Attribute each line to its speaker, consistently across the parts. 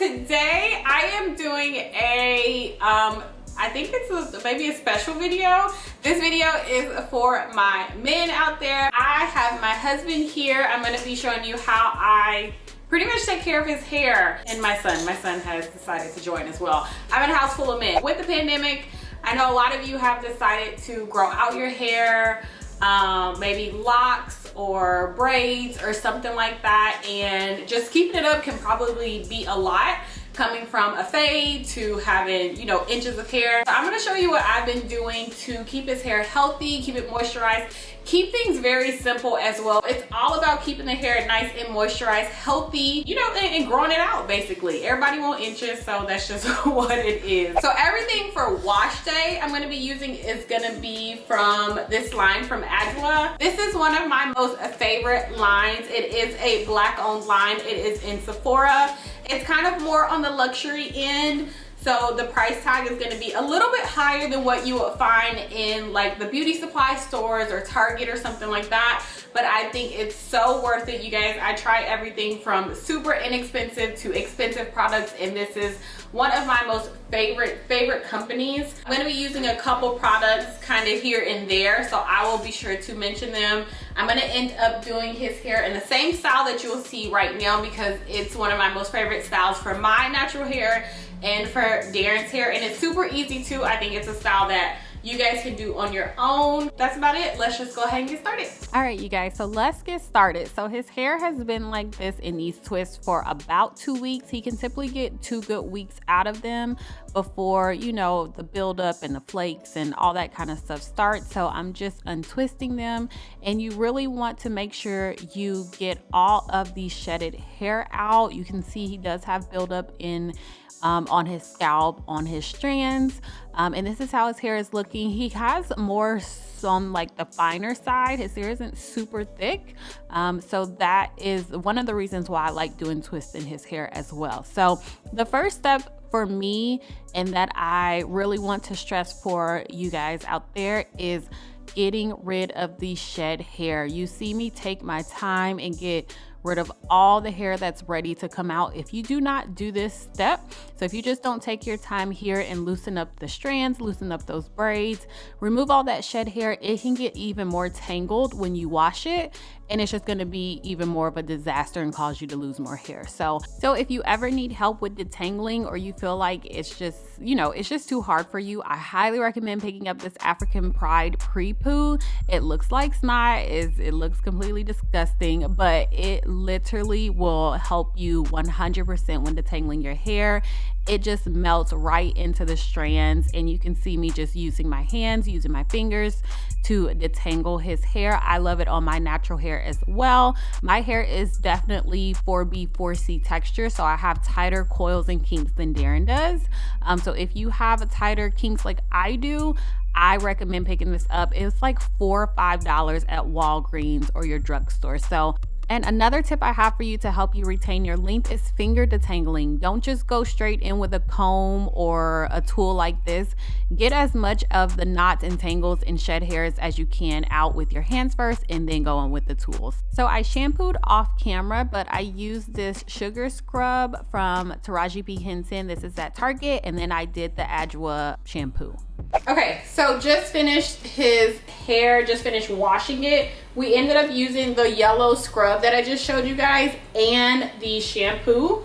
Speaker 1: today I am doing a, I think it's maybe a special video. This video is for my men out there. I have my husband here. I'm gonna be showing you how I pretty much take care of his hair. And my son has decided to join as well. I'm in a house full of men. With the pandemic, I know a lot of you have decided to grow out your hair, maybe locks or braids or something like that, and just keeping it up can probably be a lot, coming from a fade to having, you know, inches of hair. So I'm going to show you what I've been doing to keep his hair healthy, keep it moisturized, keep things very simple as well. It's all about keeping the hair nice and moisturized, healthy, you know, and growing it out basically. Everybody want inches, so that's just what it is. So everything for wash day I'm going to be using is going to be from this line from Adwoa. This is one of my most favorite lines. It is a black owned line. It is in Sephora. It's kind of more on the luxury end, so the price tag is going to be a little bit higher than what you would find in like the beauty supply stores or Target or something like that, but I think it's so worth it, you guys. I try everything from super inexpensive to expensive products, and this is one of my most favorite companies. I'm going to be using a couple products kind of here and there, so I will be sure to mention them. I'm going to end up doing his hair in the same style that you'll see right now because it's one of my most favorite styles for my natural hair and for Darren's hair, and it's super easy too. I think it's a style that you guys can do on your own. That's about it. Let's just go ahead and get started. All right, you guys, so let's get started. So his hair has been like this in these twists for about 2 weeks. He can typically get 2 good weeks out of them before, you know, the buildup and the flakes and all that kind of stuff starts. So I'm just untwisting them, and you really want to make sure you get all of the shedded hair out. You can see he does have buildup in on his scalp, on his strands, and this is how his hair is looking. He has more on like the finer side. His hair isn't super thick, so that is one of the reasons why I like doing twists in his hair as well. So the first step for me, and that I really want to stress for you guys out there, is getting rid of the shed hair. You see me take my time and get rid of all the hair that's ready to come out. If you do not do this step, so if you just don't take your time here and loosen up the strands, loosen up those braids, remove all that shed hair, it can get even more tangled when you wash it, and it's just going to be even more of a disaster and cause you to lose more hair. So if you ever need help with detangling, or you feel like it's just, you know, it's just too hard for you, I highly recommend picking up this African Pride pre-poo. It looks like snot, it looks completely disgusting, but it literally will help you 100% when detangling your hair. It just melts right into the strands, and you can see me just using my hands, using my fingers to detangle his hair. I love it on my natural hair as well. My hair is definitely 4B, 4C texture, so I have tighter coils and kinks than Darren does. So if you have a tighter kinks like I do, I recommend picking this up. It's like $4 or $5 at Walgreens or your drugstore. And another tip I have for you to help you retain your length is finger detangling. Don't just go straight in with a comb or a tool like this. Get as much of the knots and tangles and shed hairs as you can out with your hands first, and then go on with the tools. So I shampooed off camera, but I used this sugar scrub from Taraji P. Henson. This is at Target, and then I did the Adwoa shampoo. Okay, so just finished his hair, just finished washing it. We ended up using the yellow scrub that I just showed you guys and the shampoo.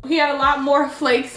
Speaker 1: He had a lot more flakes.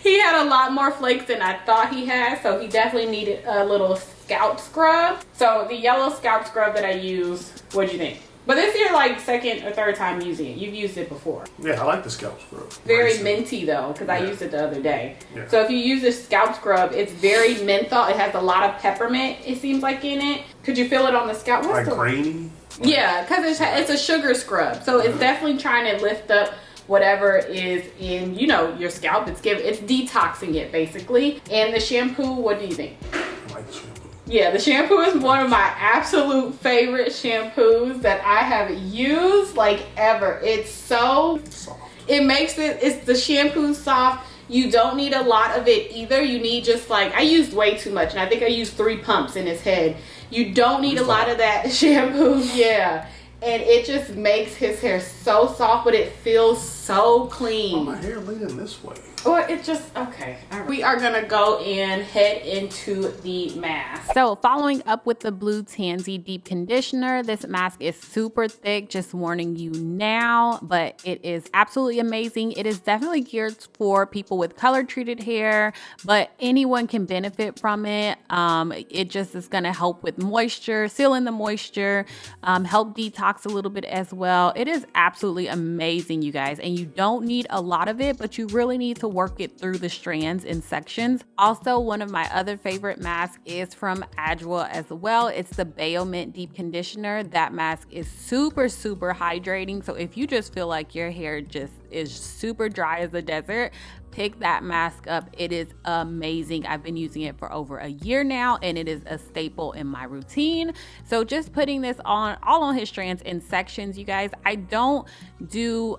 Speaker 1: He had a lot more flakes than I thought he had, so he definitely needed a little scalp scrub. So the yellow scalp scrub that I used, what'd you think? But this is your like second or third time using it. You've used it before.
Speaker 2: Yeah, I like the scalp scrub.
Speaker 1: Very minty though, because I used it the other day.
Speaker 2: Yeah.
Speaker 1: So if you use this scalp scrub, it's very menthol. It has a lot of peppermint, it seems like, in it. Could you feel it on the scalp?
Speaker 2: Like grainy?
Speaker 1: Yeah, because it's a sugar scrub. So it's definitely trying to lift up whatever is in, you know, your scalp. It's detoxing it basically. And the shampoo, what do you think?
Speaker 2: I like the shampoo.
Speaker 1: Yeah, the shampoo is one of my absolute favorite shampoos that I have used like ever. It's so soft. It makes it, the shampoo soft. You don't need a lot of it either. You need just like, I used way too much, and I think I used 3 pumps in his head. You don't need a lot of that shampoo. Yeah. And it just makes his hair so soft, but it feels so clean.
Speaker 2: Oh, my hair leaning this way.
Speaker 1: Or it just, okay. All right. We are gonna go and head into the mask. So following up with the Blue Tansy Deep Conditioner, this mask is super thick, just warning you now, but it is absolutely amazing. It is definitely geared for people with color treated hair, but anyone can benefit from it. It just is gonna help with moisture, seal in the moisture, help detox a little bit as well. It is absolutely amazing, you guys, and you don't need a lot of it, but you really need to work it through the strands in sections. Also, one of my other favorite masks is from Adwoa as well. It's the Bayo Mint Deep Conditioner. That mask is super hydrating. So if you just feel like your hair just is super dry as a desert, pick that mask up. It is amazing. I've been using it for over a year now, and it is a staple in my routine. So just putting this on all on his strands in sections, you guys. I don't do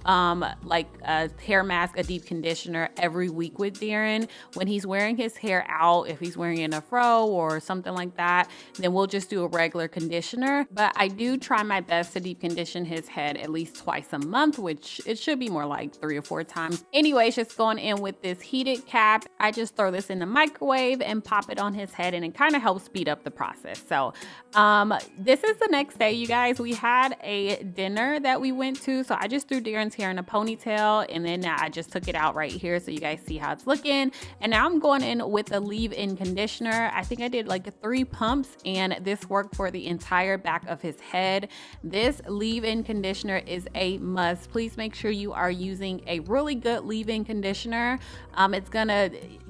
Speaker 1: like a hair mask, a deep conditioner every week with Darren. When he's wearing his hair out, if he's wearing it in a fro or something like that, then we'll just do a regular conditioner. But I do try my best to deep condition his head at least twice a month, which it should be more like 3 or 4 times. Anyways, just going in with this heated cap. I just throw this in the microwave and pop it on his head, and it kind of helps speed up the process. So this is the next day, you guys. We had a dinner that we went to, so I just threw Darren's hair in a ponytail, and then I just took it out right here so you guys see how it's looking. And now I'm going in with a leave-in conditioner. I think I did like 3 pumps, and this worked for the entire back of his head. This leave-in conditioner is a must. Please make sure you are using a really good leave-in conditioner. It's gonna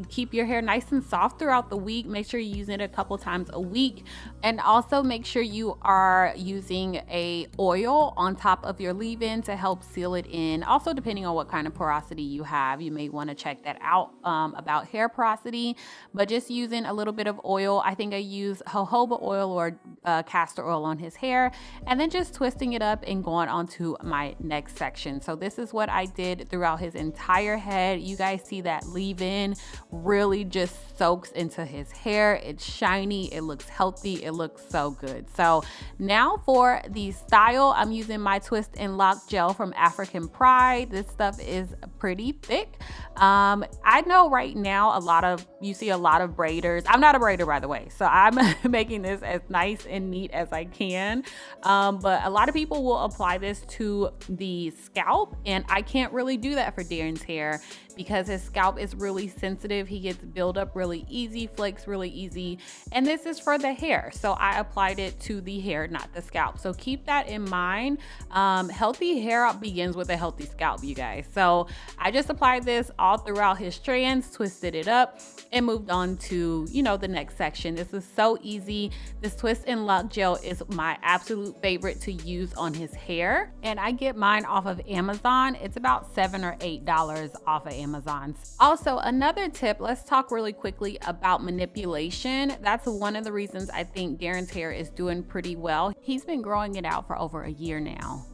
Speaker 1: keep your hair nice and soft throughout the week. Make sure you use it a couple times a week, and also make sure you are using a oil on top of your leave-in to help seal it in. Also, depending on what kind of porosity you have, you may want to check that out about hair porosity, but just using a little bit of oil. I think I use jojoba oil or castor oil on his hair, and then just twisting it up and going on to my next section. So this is what I did throughout his entire head. You guys see that leave-in really just soaks into his hair. It's shiny, it looks healthy, it looks so good. So now for the style, I'm using my Twist and Lock gel from African Pride. This stuff is pretty thick. I know right now you see a lot of braiders. I'm not a braider, by the way, so I'm making this as nice and neat as I can. But a lot of people will apply this to the scalp, and I can't really do that for Darren's hair because his scalp is really sensitive. He gets buildup really easy, flakes really easy, and this is for the hair. So I applied it to the hair, not the scalp. So keep that in mind. Healthy hair begins with a healthy scalp, you guys. So I just applied this all throughout his strands, twisted it up, and moved on to, the next section. This is so easy. This Twist and Lock gel is my absolute favorite to use on his hair, and I get mine off of Amazon. It's about $7 or $8 off of Amazon. Also, another tip, let's talk really quickly about manipulation. That's one of the reasons I think Darren's hair is doing pretty well. He's been growing it out for over a year now.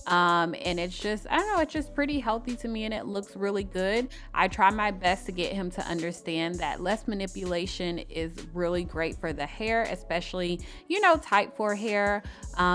Speaker 1: And it's just, I don't know, it's just pretty healthy to me, and it looks really good. I try my best to get him to understand that less manipulation is really great for the hair, especially, type 4 hair.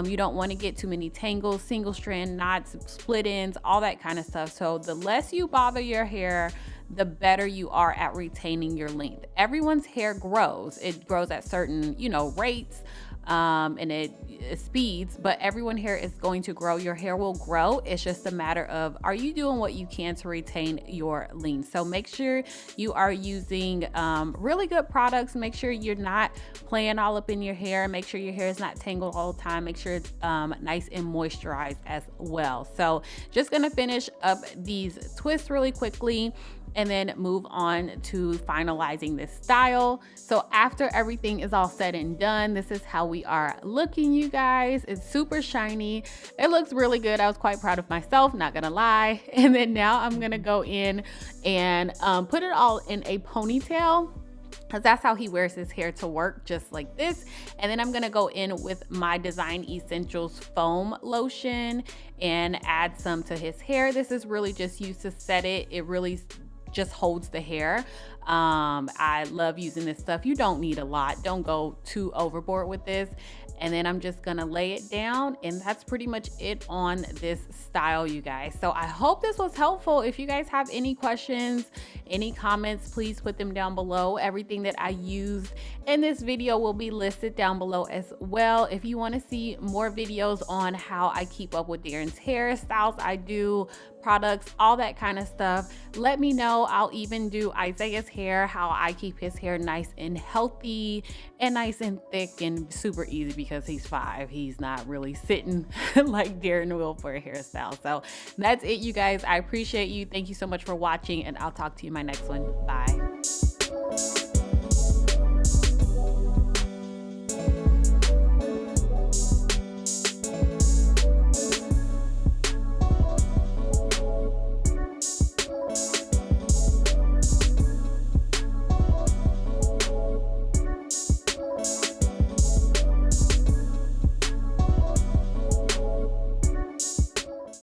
Speaker 1: You don't want to get too many tangles, single strand knots, split ends, all that kind of stuff. So the less you bother your hair, the better you are at retaining your length. Everyone's hair grows. It grows at certain, rates. And it speeds, but everyone hair is going to grow. Your hair will grow. It's just a matter of, are you doing what you can to retain your length? So make sure you are using really good products. Make sure you're not playing all up in your hair. Make sure your hair is not tangled all the time. Make sure it's nice and moisturized as well. So just gonna finish up these twists really quickly and then move on to finalizing this style. So after everything is all said and done, this is how we are looking, you guys. It's super shiny. It looks really good. I was quite proud of myself, not gonna lie. And then now I'm gonna go in and put it all in a ponytail, because that's how he wears his hair to work, just like this. And then I'm gonna go in with my Design Essentials foam lotion and add some to his hair. This is really just used to set it. It really just holds the hair. I love using this stuff. You don't need a lot. Don't go too overboard with this. And then I'm just gonna lay it down, and that's pretty much it on this style, you guys. So I hope this was helpful. If you guys have any questions, any comments, please put them down below. Everything that I used in this video will be listed down below as well. If you want to see more videos on how I keep up with Darren's hairstyles, I do products, all that kind of stuff, let me know. I'll even do Isaiah's hair, how I keep his hair nice and healthy and nice and thick and super easy because he's 5. He's not really sitting like Darren will for a hairstyle. So that's it, you guys. I appreciate you. Thank you so much for watching, and I'll talk to you in my next one. Bye.